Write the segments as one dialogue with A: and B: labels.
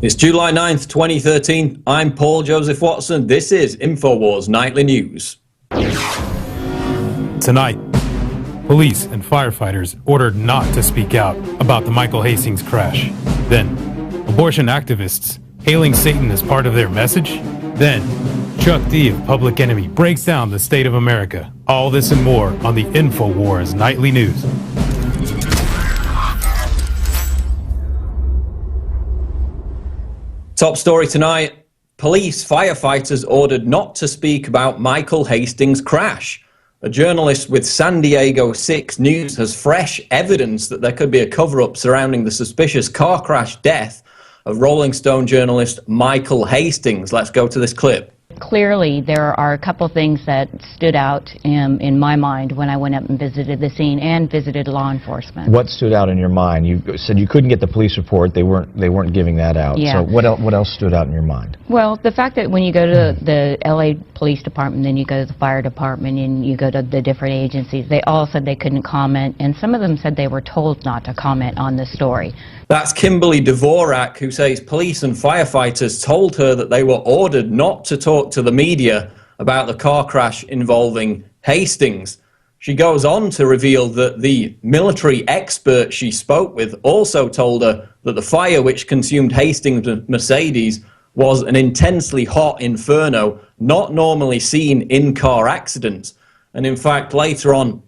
A: It's July 9th, 2013. I'm Paul Joseph Watson. This is InfoWars Nightly News.
B: Tonight, police and firefighters ordered not to speak out about the Michael Hastings crash. Then, abortion activists hailing Satan as part of their message. Then, Chuck D of Public Enemy breaks down the state of America. All this and more on the InfoWars Nightly News.
A: Top story tonight, police firefighters ordered not to speak about Michael Hastings' crash. A journalist with San Diego 6 News has fresh evidence that there could be a cover-up surrounding the suspicious car crash death of Rolling Stone journalist Michael Hastings. Let's go to this clip.
C: Clearly, there are a couple things that stood out in my mind when I went up and visited the scene and visited law enforcement.
D: What stood out in your mind? You said you couldn't get the police report. They weren't giving that out.
C: Yeah.
D: So what else stood out in your mind?
C: Well, the fact that when you go to the LA Police Department, then you go to the fire department, and you go to the different agencies, they all said they couldn't comment, and some of them said they were told not to comment on the story.
A: That's Kimberly Dvorak, who says police and firefighters told her that they were ordered not to talk to the media about the car crash involving Hastings. She goes on to reveal that the military expert she spoke with also told her that the fire which consumed Hastings' Mercedes was an intensely hot inferno, not normally seen in car accidents. And in fact, later on,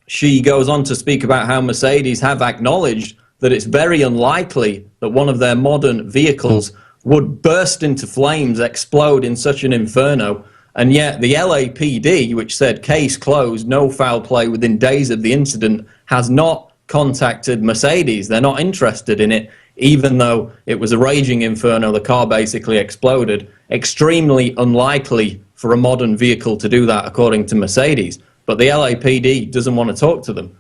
A: she goes on to speak about how Mercedes have acknowledged that it's very unlikely that one of their modern vehicles would burst into flames, explode in such an inferno, and yet the LAPD, which said case closed, no foul play within days of the incident, has not contacted Mercedes. They're not interested in it, even though it was a raging inferno, the car basically exploded. Extremely unlikely for a modern vehicle to do that, according to Mercedes. But the LAPD doesn't want to talk to them.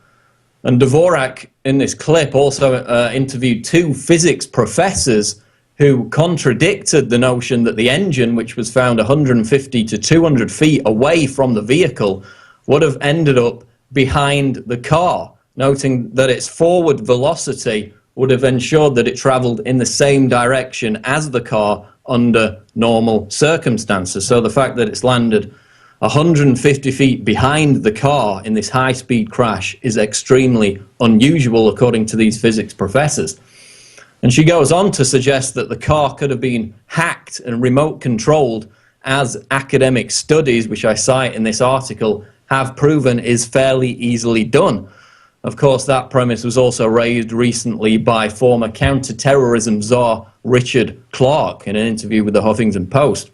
A: And Dvorak, in this clip, also interviewed 2 physics professors who contradicted the notion that the engine, which was found 150 to 200 feet away from the vehicle, would have ended up behind the car, noting that its forward velocity would have ensured that it traveled in the same direction as the car under normal circumstances. So the fact that it's landed 150 feet behind the car in this high-speed crash is extremely unusual, according to these physics professors. And she goes on to suggest that the car could have been hacked and remote-controlled, as academic studies, which I cite in this article, have proven is fairly easily done. Of course, that premise was also raised recently by former counter-terrorism czar Richard Clarke in an interview with the Huffington Post.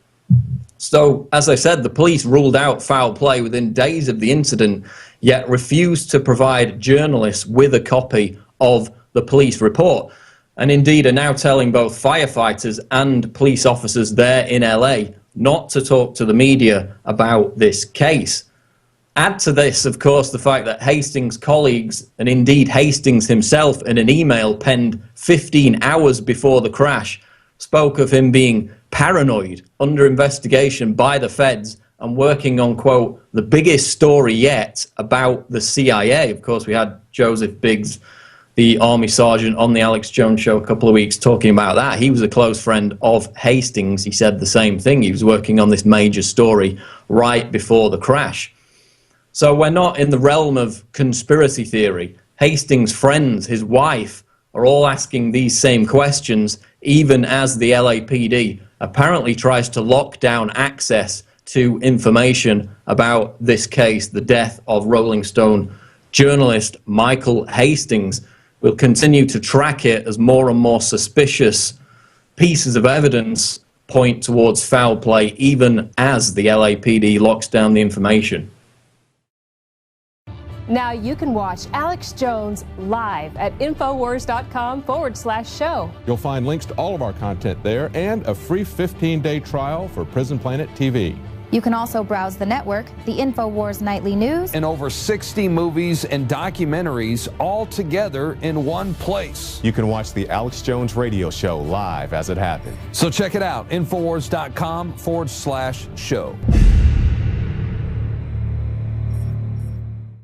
A: So, as I said, the police ruled out foul play within days of the incident, yet refused to provide journalists with a copy of the police report. And indeed are now telling both firefighters and police officers there in LA not to talk to the media about this case. Add to this, of course, the fact that Hastings' colleagues, and indeed Hastings himself, in an email penned 15 hours before the crash, spoke of him being paranoid, under investigation by the feds, and working on, quote, the biggest story yet about the CIA. Of course, we had Joseph Biggs, the Army sergeant, on the Alex Jones show a couple of weeks talking about that. He was a close friend of Hastings. He said the same thing. He was working on this major story right before the crash. So we're not in the realm of conspiracy theory. Hastings' friends, his wife, are all asking these same questions, even as the LAPD apparently tries to lock down access to information about this case, the death of Rolling Stone journalist Michael Hastings. We'll continue to track it as more and more suspicious pieces of evidence point towards foul play, even as the LAPD locks down the information.
E: Now you can watch Alex Jones live at Infowars.com/show.
F: You'll find links to all of our content there and a free 15-day trial for Prison Planet TV.
G: You can also browse the network, the InfoWars Nightly News,
H: and over 60 movies and documentaries all together in one place.
F: You can watch the Alex Jones radio show live as it happened.
H: So check it out, Infowars.com/show.